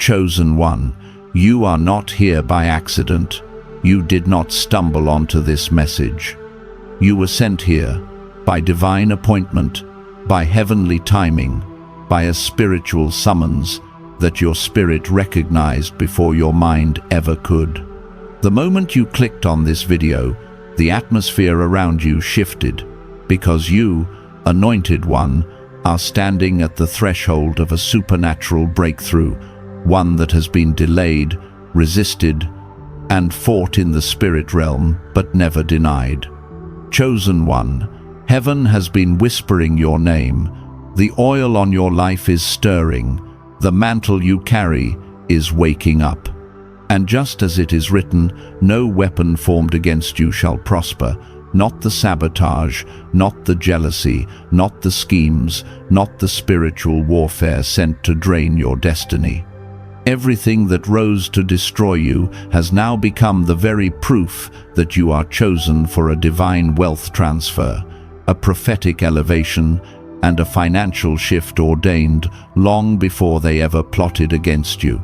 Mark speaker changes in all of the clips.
Speaker 1: Chosen one, you are not here by accident. You did not stumble onto this message. You were sent here by divine appointment, by heavenly timing, by a spiritual summons that your spirit recognized before your mind ever could. The moment you clicked on this video, the atmosphere around you shifted, because you, Anointed One, are standing at the threshold of a supernatural breakthrough, one that has been delayed, resisted, and fought in the spirit realm, but never denied. Chosen one, heaven has been whispering your name. The oil on your life is stirring. The mantle you carry is waking up. And just as it is written, no weapon formed against you shall prosper, not the sabotage, not the jealousy, not the schemes, not the spiritual warfare sent to drain your destiny. Everything that rose to destroy you has now become the very proof that you are chosen for a divine wealth transfer, a prophetic elevation, and a financial shift ordained long before they ever plotted against you.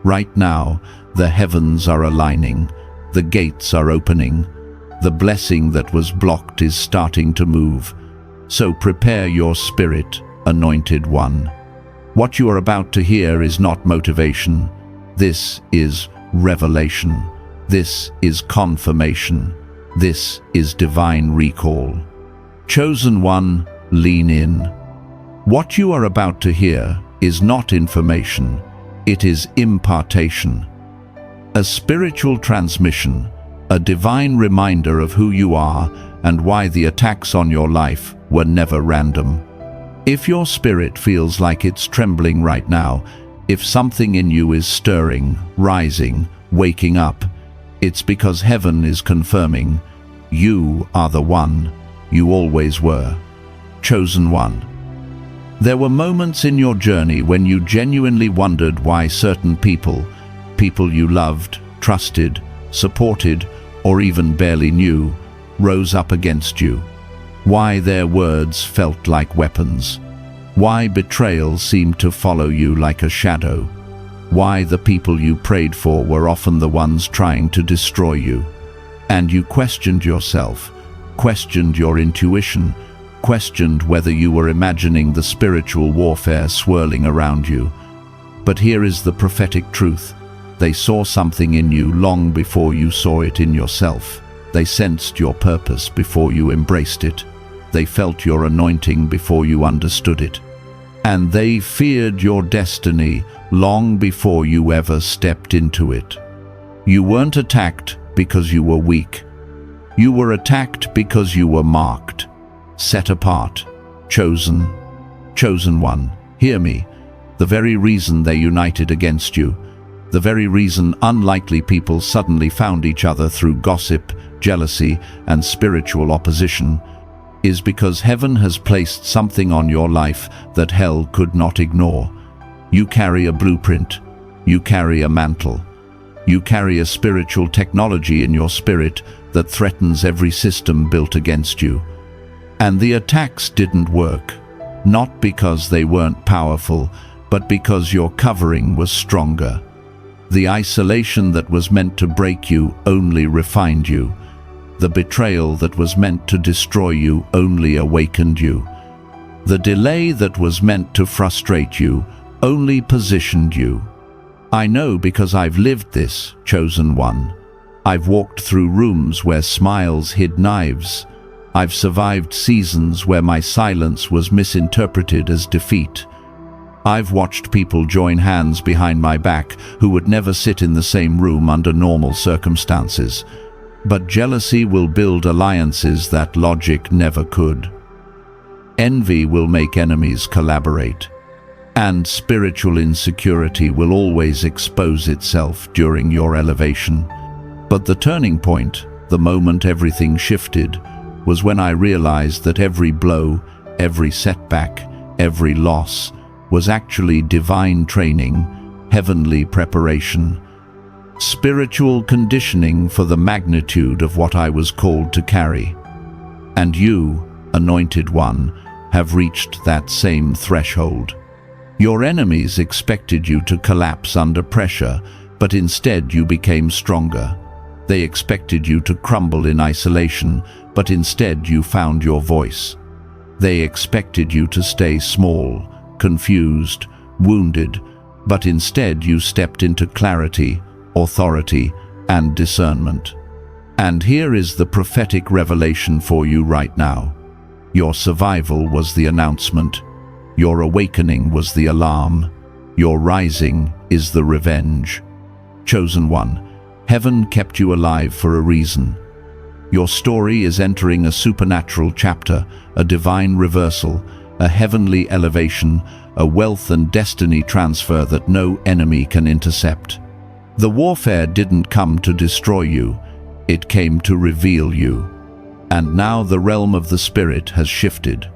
Speaker 1: Right now, the heavens are aligning, the gates are opening, the blessing that was blocked is starting to move. So prepare your spirit, Anointed One. What you are about to hear is not motivation. This is revelation. This is confirmation. This is divine recall. Chosen one, lean in. What you are about to hear is not information. It is impartation. A spiritual transmission, a divine reminder of who you are and why the attacks on your life were never random. If your spirit feels like it's trembling right now, if something in you is stirring, rising, waking up, it's because heaven is confirming you are the one you always were. Chosen one. There were moments in your journey when you genuinely wondered why certain people you loved, trusted, supported, or even barely knew, rose up against you. Why their words felt like weapons. Why betrayal seemed to follow you like a shadow. Why the people you prayed for were often the ones trying to destroy you. And you questioned yourself, questioned your intuition, questioned whether you were imagining the spiritual warfare swirling around you. But here is the prophetic truth. They saw something in you long before you saw it in yourself. They sensed your purpose before you embraced it. They felt your anointing before you understood it. And they feared your destiny long before you ever stepped into it. You weren't attacked because you were weak. You were attacked because you were marked, set apart, chosen. Chosen one, hear me. The very reason they united against you, the very reason unlikely people suddenly found each other through gossip, jealousy, and spiritual opposition, is because heaven has placed something on your life that hell could not ignore. You carry a blueprint. You carry a mantle. You carry a spiritual technology in your spirit that threatens every system built against you. And the attacks didn't work, not because they weren't powerful, but because your covering was stronger. The isolation that was meant to break you only refined you. The betrayal that was meant to destroy you only awakened you. The delay that was meant to frustrate you only positioned you. I know because I've lived this, chosen one. I've walked through rooms where smiles hid knives. I've survived seasons where my silence was misinterpreted as defeat. I've watched people join hands behind my back who would never sit in the same room under normal circumstances. But jealousy will build alliances that logic never could. Envy will make enemies collaborate. And spiritual insecurity will always expose itself during your elevation. But the turning point, the moment everything shifted, was when I realized that every blow, every setback, every loss was actually divine training, heavenly preparation, spiritual conditioning for the magnitude of what I was called to carry. And you, Anointed One, have reached that same threshold. Your enemies expected you to collapse under pressure, but instead you became stronger. They expected you to crumble in isolation, but instead you found your voice. They expected you to stay small, confused, wounded, but instead you stepped into clarity, authority, and discernment. And here is the prophetic revelation for you right now. Your survival was the announcement. Your awakening was the alarm. Your rising is the revenge. Chosen one, heaven kept you alive for a reason. Your story is entering a supernatural chapter, a divine reversal, a heavenly elevation, a wealth and destiny transfer that no enemy can intercept. The warfare didn't come to destroy you, it came to reveal you. And now the realm of the Spirit has shifted.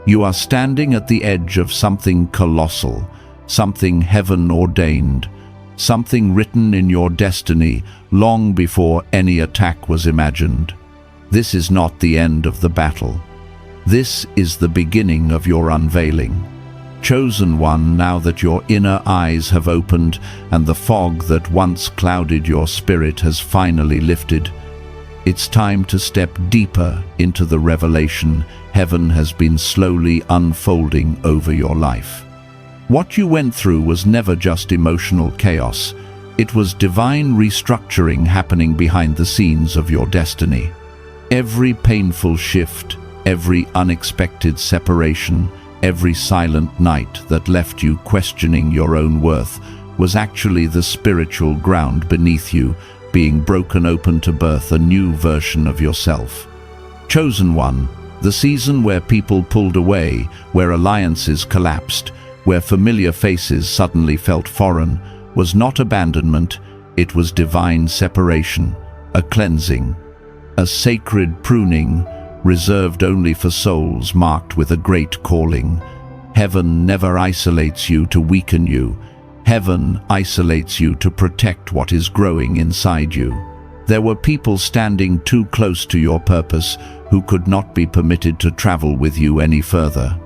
Speaker 1: You are standing at the edge of something colossal, something heaven-ordained, something written in your destiny long before any attack was imagined. This is not the end of the battle. This is the beginning of your unveiling. Chosen one, now that your inner eyes have opened and the fog that once clouded your spirit has finally lifted, it's time to step deeper into the revelation heaven has been slowly unfolding over your life. What you went through was never just emotional chaos. It was divine restructuring happening behind the scenes of your destiny. Every painful shift, every unexpected separation, every silent night that left you questioning your own worth was actually the spiritual ground beneath you, being broken open to birth a new version of yourself. Chosen one, the season where people pulled away, where alliances collapsed, where familiar faces suddenly felt foreign, was not abandonment, it was divine separation, a cleansing, a sacred pruning reserved only for souls marked with a great calling. Heaven never isolates you to weaken you. Heaven isolates you to protect what is growing inside you. There were people standing too close to your purpose who could not be permitted to travel with you any further.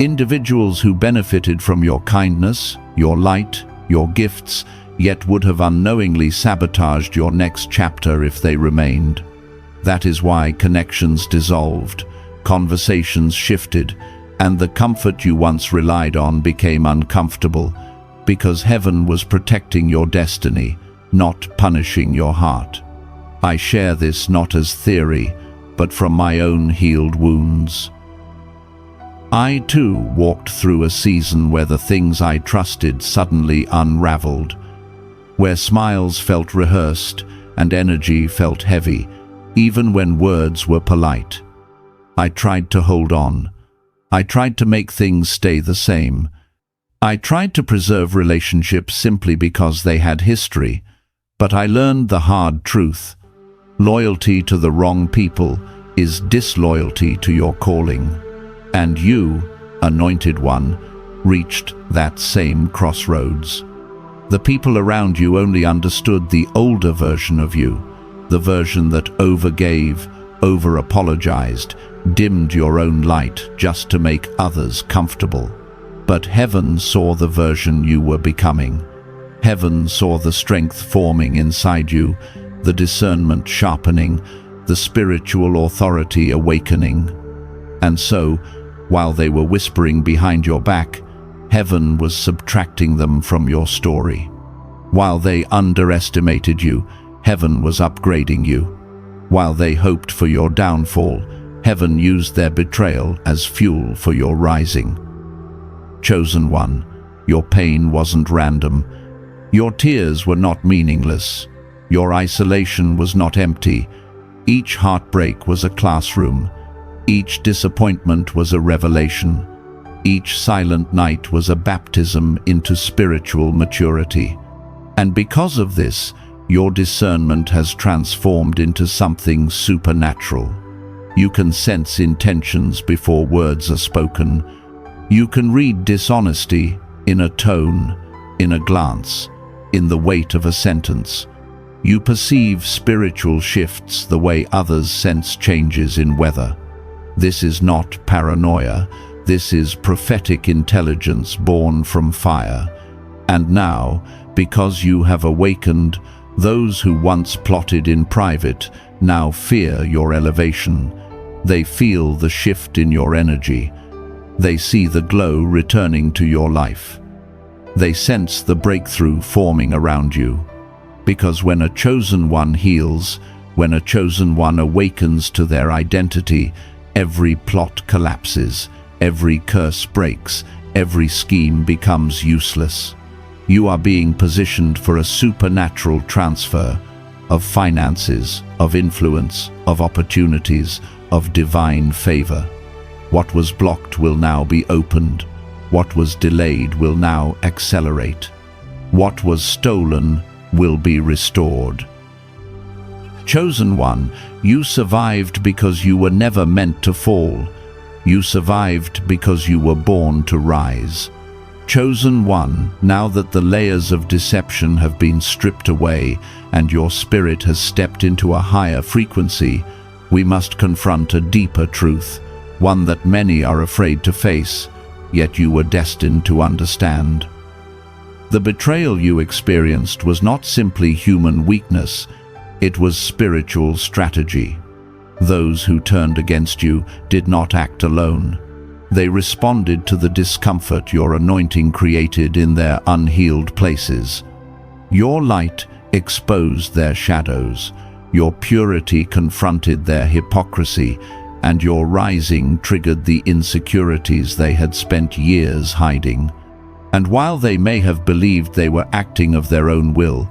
Speaker 1: Individuals who benefited from your kindness, your light, your gifts, yet would have unknowingly sabotaged your next chapter if they remained. That is why connections dissolved, conversations shifted, and the comfort you once relied on became uncomfortable, because heaven was protecting your destiny, not punishing your heart. I share this not as theory, but from my own healed wounds. I too walked through a season where the things I trusted suddenly unraveled, where smiles felt rehearsed and energy felt heavy, even when words were polite. I tried to hold on. I tried to make things stay the same. I tried to preserve relationships simply because they had history, but I learned the hard truth. Loyalty to the wrong people is disloyalty to your calling. And you, anointed one, reached that same crossroads. The people around you only understood the older version of you, the version that overgave, over-apologized, dimmed your own light just to make others comfortable. But heaven saw the version you were becoming. Heaven saw the strength forming inside you, the discernment sharpening, the spiritual authority awakening. And so, while they were whispering behind your back, heaven was subtracting them from your story. While they underestimated you, heaven was upgrading you. While they hoped for your downfall, heaven used their betrayal as fuel for your rising. Chosen one, your pain wasn't random. Your tears were not meaningless. Your isolation was not empty. Each heartbreak was a classroom. Each disappointment was a revelation. Each silent night was a baptism into spiritual maturity. And because of this, your discernment has transformed into something supernatural. You can sense intentions before words are spoken. You can read dishonesty in a tone, in a glance, in the weight of a sentence. You perceive spiritual shifts the way others sense changes in weather. This is not paranoia. This is prophetic intelligence born from fire. And now, because you have awakened, those who once plotted in private now fear your elevation. They feel the shift in your energy. They see the glow returning to your life. They sense the breakthrough forming around you. Because when a chosen one heals, when a chosen one awakens to their identity, every plot collapses, every curse breaks, every scheme becomes useless. You are being positioned for a supernatural transfer of finances, of influence, of opportunities, of divine favor. What was blocked will now be opened. What was delayed will now accelerate. What was stolen will be restored. Chosen one, you survived because you were never meant to fall. You survived because you were born to rise. Chosen one, now that the layers of deception have been stripped away and your spirit has stepped into a higher frequency, we must confront a deeper truth, one that many are afraid to face, yet you were destined to understand. The betrayal you experienced was not simply human weakness, it was spiritual strategy. Those who turned against you did not act alone. They responded to the discomfort your anointing created in their unhealed places. Your light exposed their shadows, your purity confronted their hypocrisy, and your rising triggered the insecurities they had spent years hiding. And while they may have believed they were acting of their own will,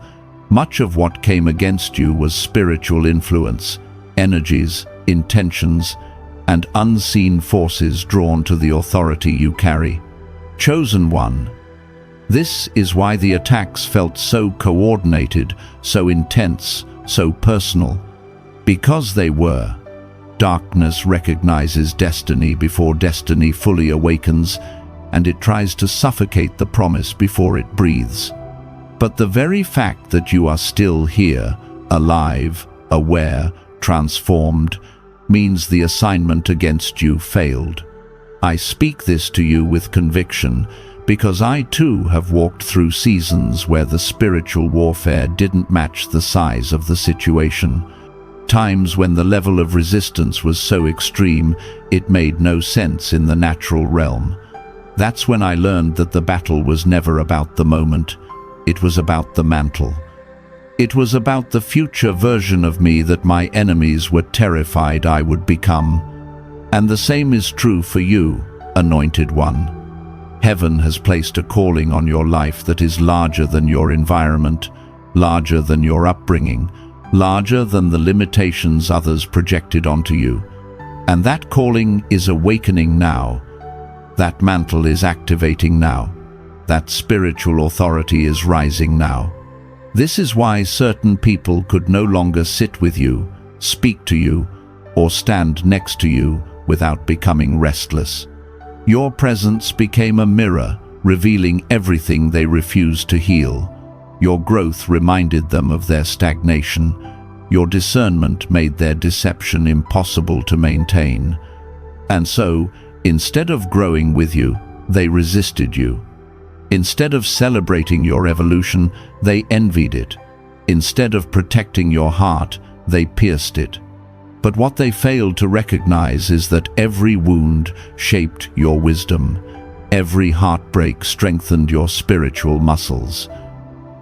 Speaker 1: much of what came against you was spiritual influence, energies, intentions, and unseen forces drawn to the authority you carry. Chosen one. This is why the attacks felt so coordinated, so intense, so personal. Because they were. Darkness recognizes destiny before destiny fully awakens, and it tries to suffocate the promise before it breathes. But the very fact that you are still here, alive, aware, transformed, means the assignment against you failed. I speak this to you with conviction because I too have walked through seasons where the spiritual warfare didn't match the size of the situation. Times when the level of resistance was so extreme it made no sense in the natural realm. That's when I learned that the battle was never about the moment. It was about the mantle. It was about the future version of me that my enemies were terrified I would become. And the same is true for you, Anointed One. Heaven has placed a calling on your life that is larger than your environment, larger than your upbringing, larger than the limitations others projected onto you. And that calling is awakening now. That mantle is activating now. That spiritual authority is rising now. This is why certain people could no longer sit with you, speak to you, or stand next to you without becoming restless. Your presence became a mirror, revealing everything they refused to heal. Your growth reminded them of their stagnation. Your discernment made their deception impossible to maintain. And so, instead of growing with you, they resisted you. Instead of celebrating your evolution, they envied it. Instead of protecting your heart, they pierced it. But what they failed to recognize is that every wound shaped your wisdom. Every heartbreak strengthened your spiritual muscles.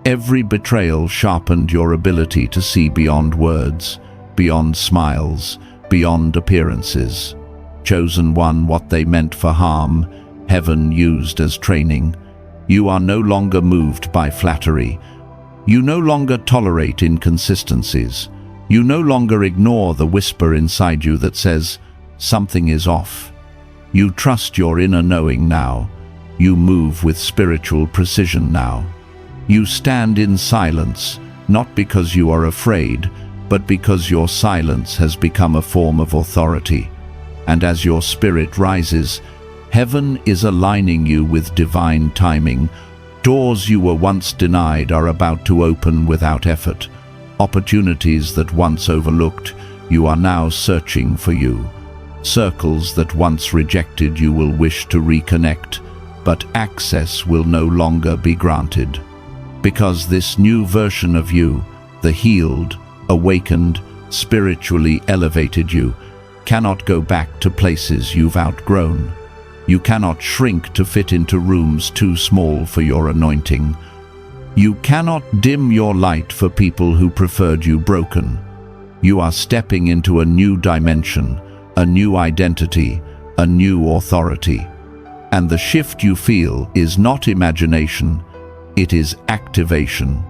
Speaker 1: Every betrayal sharpened your ability to see beyond words, beyond smiles, beyond appearances. Chosen one, what they meant for harm, heaven used as training. You are no longer moved by flattery. You no longer tolerate inconsistencies. You no longer ignore the whisper inside you that says, something is off. You trust your inner knowing now. You move with spiritual precision now. You stand in silence, not because you are afraid, but because your silence has become a form of authority. And as your spirit rises, heaven is aligning you with divine timing. Doors you were once denied are about to open without effort. Opportunities that once overlooked, you are now searching for you. Circles that once rejected you will wish to reconnect, but access will no longer be granted. Because this new version of you, the healed, awakened, spiritually elevated you, cannot go back to places you've outgrown. You cannot shrink to fit into rooms too small for your anointing. You cannot dim your light for people who preferred you broken. You are stepping into a new dimension, a new identity, a new authority. And the shift you feel is not imagination, it is activation.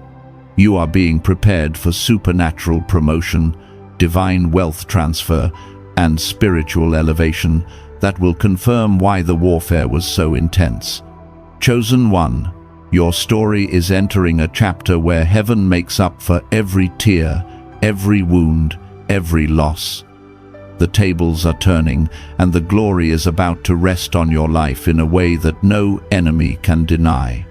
Speaker 1: You are being prepared for supernatural promotion, divine wealth transfer, and spiritual elevation that will confirm why the warfare was so intense. Chosen one, your story is entering a chapter where heaven makes up for every tear, every wound, every loss. The tables are turning, and the glory is about to rest on your life in a way that no enemy can deny.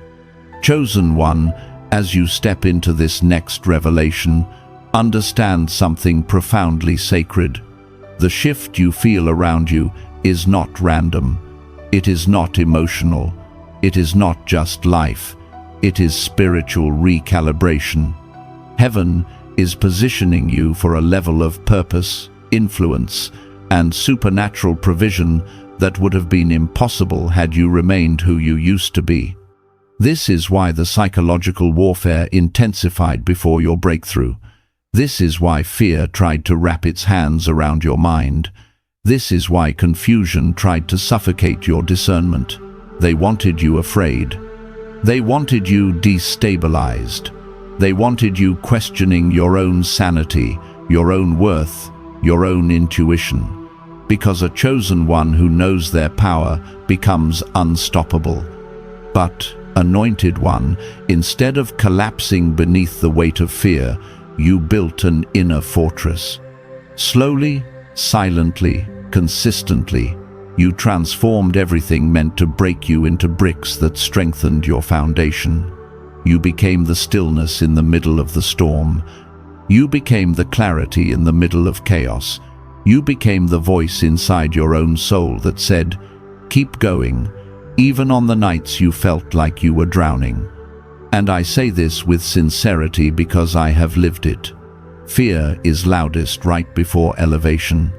Speaker 1: Chosen one, as you step into this next revelation, understand something profoundly sacred. The shift you feel around you is not random. It is not emotional. It is not just life. It is spiritual recalibration. Heaven is positioning you for a level of purpose, influence, and supernatural provision that would have been impossible had you remained who you used to be. This is why the psychological warfare intensified before your breakthrough. This is why fear tried to wrap its hands around your mind. This is why confusion tried to suffocate your discernment. They wanted you afraid. They wanted you destabilized. They wanted you questioning your own sanity, your own worth, your own intuition. Because a chosen one who knows their power becomes unstoppable. But, anointed one, instead of collapsing beneath the weight of fear, you built an inner fortress. Slowly, silently, consistently, you transformed everything meant to break you into bricks that strengthened your foundation. You became the stillness in the middle of the storm. You became the clarity in the middle of chaos. You became the voice inside your own soul that said, "Keep going," even on the nights you felt like you were drowning. And I say this with sincerity because I have lived it. Fear is loudest right before elevation.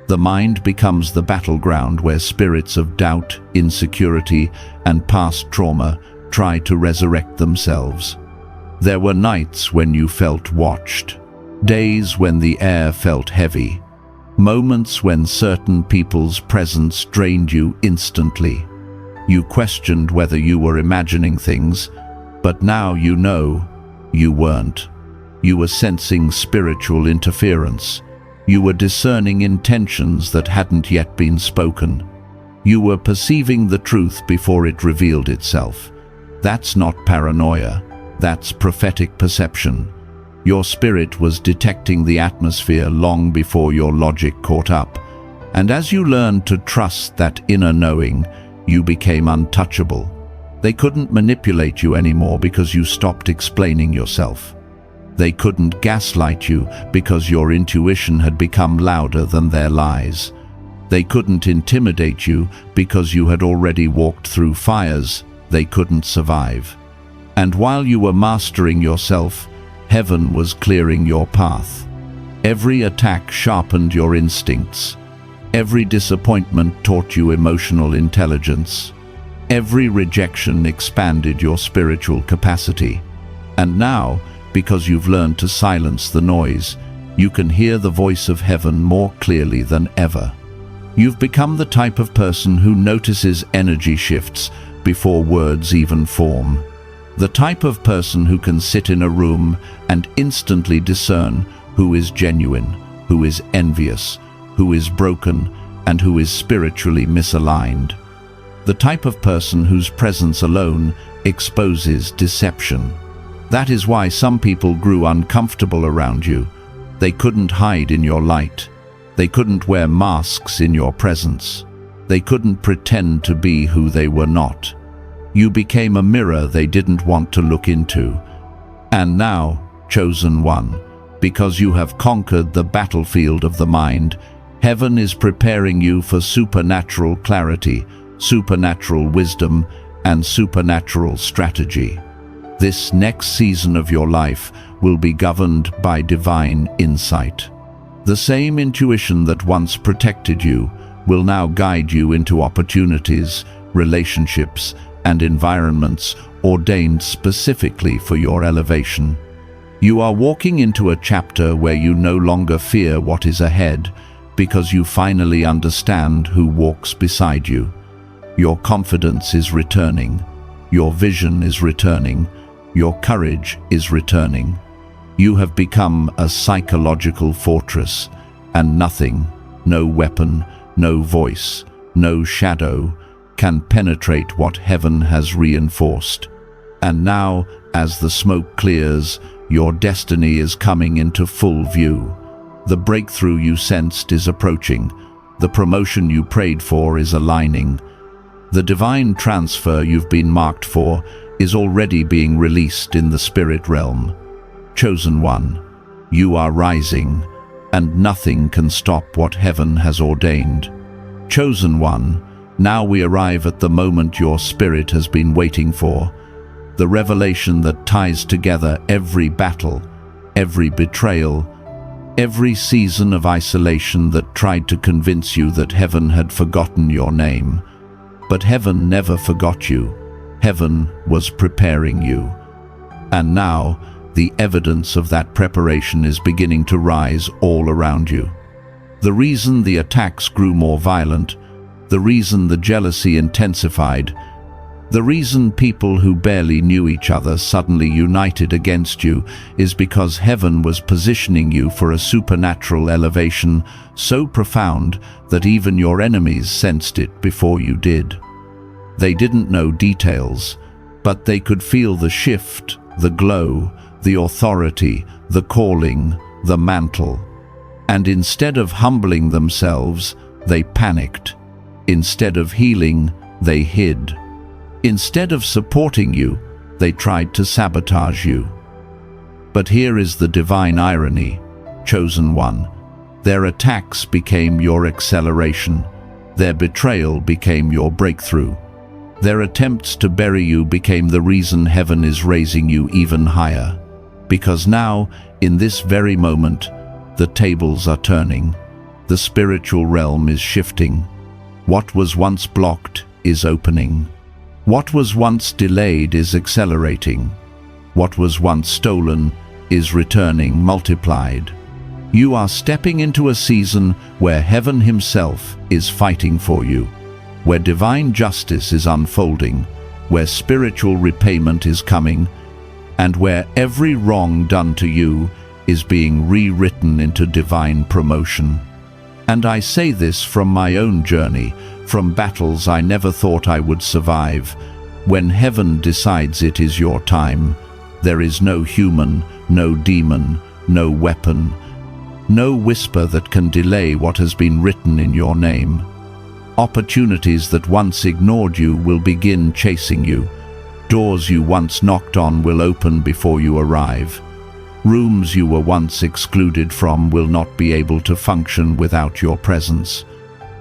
Speaker 1: The mind becomes the battleground where spirits of doubt, insecurity, and past trauma try to resurrect themselves. There were nights when you felt watched, days when the air felt heavy, moments when certain people's presence drained you instantly. You questioned whether you were imagining things, but now you know you weren't. You were sensing spiritual interference. You were discerning intentions that hadn't yet been spoken. You were perceiving the truth before it revealed itself. That's not paranoia. That's prophetic perception. Your spirit was detecting the atmosphere long before your logic caught up. And as you learned to trust that inner knowing, you became untouchable. They couldn't manipulate you anymore because you stopped explaining yourself. They couldn't gaslight you because your intuition had become louder than their lies. They couldn't intimidate you because you had already walked through fires they couldn't survive. And while you were mastering yourself, heaven was clearing your path. Every attack sharpened your instincts. Every disappointment taught you emotional intelligence. Every rejection expanded your spiritual capacity. And now, because you've learned to silence the noise, you can hear the voice of heaven more clearly than ever. You've become the type of person who notices energy shifts before words even form. The type of person who can sit in a room and instantly discern who is genuine, who is envious, who is broken, and who is spiritually misaligned. The type of person whose presence alone exposes deception. That is why some people grew uncomfortable around you. They couldn't hide in your light. They couldn't wear masks in your presence. They couldn't pretend to be who they were not. You became a mirror they didn't want to look into. And now, chosen one, because you have conquered the battlefield of the mind, Heaven is preparing you for supernatural clarity, supernatural wisdom, and supernatural strategy. This next season of your life will be governed by divine insight. The same intuition that once protected you will now guide you into opportunities, relationships, and environments ordained specifically for your elevation. You are walking into a chapter where you no longer fear what is ahead because you finally understand who walks beside you. Your confidence is returning, your vision is returning, your courage is returning. You have become a psychological fortress, and nothing, no weapon, no voice, no shadow, can penetrate what heaven has reinforced. And now, as the smoke clears, your destiny is coming into full view. The breakthrough you sensed is approaching. The promotion you prayed for is aligning. The divine transfer you've been marked for is already being released in the spirit realm. Chosen one, you are rising, and nothing can stop what heaven has ordained. Chosen one, now we arrive at the moment your spirit has been waiting for, the revelation that ties together every battle, every betrayal, every season of isolation that tried to convince you that heaven had forgotten your name. But heaven never forgot you. Heaven was preparing you. And now, the evidence of that preparation is beginning to rise all around you. The reason the attacks grew more violent, the reason the jealousy intensified, the reason people who barely knew each other suddenly united against you is because heaven was positioning you for a supernatural elevation so profound that even your enemies sensed it before you did. They didn't know details, but they could feel the shift, the glow, the authority, the calling, the mantle. And instead of humbling themselves, they panicked. Instead of healing, they hid. Instead of supporting you, they tried to sabotage you. But here is the divine irony, chosen one. Their attacks became your acceleration. Their betrayal became your breakthrough. Their attempts to bury you became the reason heaven is raising you even higher. Because now, in this very moment, the tables are turning. The spiritual realm is shifting. What was once blocked is opening. What was once delayed is accelerating. What was once stolen is returning multiplied. You are stepping into a season where heaven himself is fighting for you, where divine justice is unfolding, where spiritual repayment is coming, and where every wrong done to you is being rewritten into divine promotion. And I say this from my own journey, from battles I never thought I would survive. When heaven decides it is your time, there is no human, no demon, no weapon, no whisper that can delay what has been written in your name. Opportunities that once ignored you will begin chasing you. Doors you once knocked on will open before you arrive. Rooms you were once excluded from will not be able to function without your presence.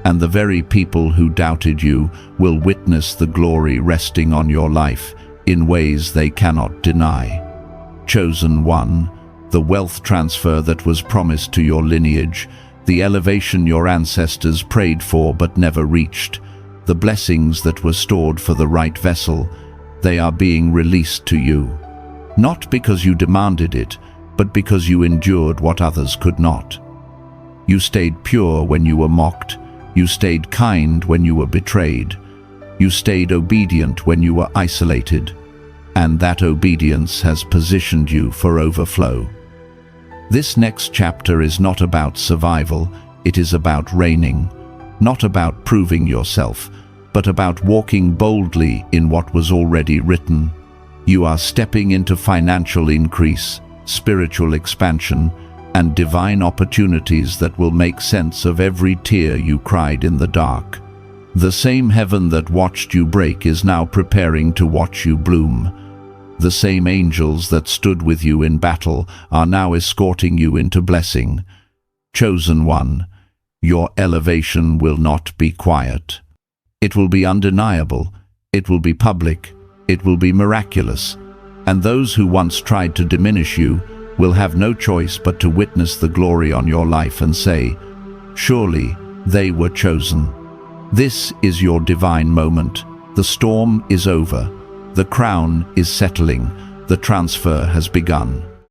Speaker 1: And the very people who doubted you will witness the glory resting on your life in ways they cannot deny. Chosen one, the wealth transfer that was promised to your lineage, the elevation your ancestors prayed for but never reached, the blessings that were stored for the right vessel, they are being released to you. Not because you demanded it, but because you endured what others could not. You stayed pure when you were mocked. You stayed kind when you were betrayed. You stayed obedient when you were isolated. And that obedience has positioned you for overflow. This next chapter is not about survival, it is about reigning. Not about proving yourself, but about walking boldly in what was already written. You are stepping into financial increase, spiritual expansion, and divine opportunities that will make sense of every tear you cried in the dark. The same heaven that watched you break is now preparing to watch you bloom. The same angels that stood with you in battle are now escorting you into blessing. Chosen one, Your elevation will not be quiet. It will be undeniable, it will be public, it will be miraculous, and those who once tried to diminish you will have no choice but to witness the glory on your life and say, "Surely they were chosen." This is your divine moment. The storm is over. The crown is settling. The transfer has begun.